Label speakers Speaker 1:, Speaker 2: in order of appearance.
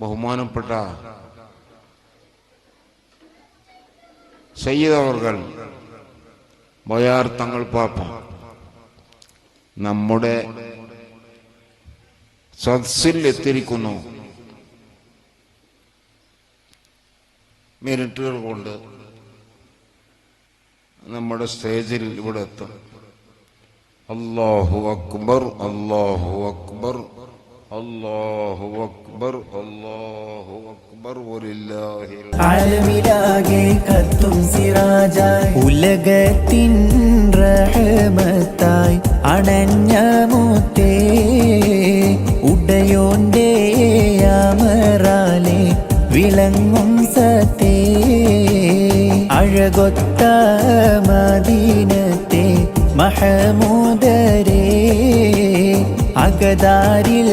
Speaker 1: ബഹുമാനപ്പെട്ട സയ്യിദ് അവർകൾ ബയാർ തങ്ങൾ പാപ്പ നമ്മുടെ സദസ്സിൽ എത്തിയിരിക്കുന്നു. മിനിറ്റുകൾ കൊണ്ട് നമ്മുടെ സ്റ്റേജിൽ ഇവിടെ എത്തും. അല്ലാഹു അക്ബർ, അല്ലാഹു അക്ബർ, അല്ലാഹു അക്ബർ, അല്ലാഹു അക്ബർ, വലില്ലാഹിൽ
Speaker 2: ആലമിലാകെ കത്തും സിറാജായി ഉലകത്തിൻ റഹ്മത്തായി അണഞ്ഞ മുത്തേ ഉടയോന്റെ അമറാലെ വിളങ്ങും സത്തേ അഴകൊത്ത മദീനത്തെ മഹമൂദരേ അകതാരിൽ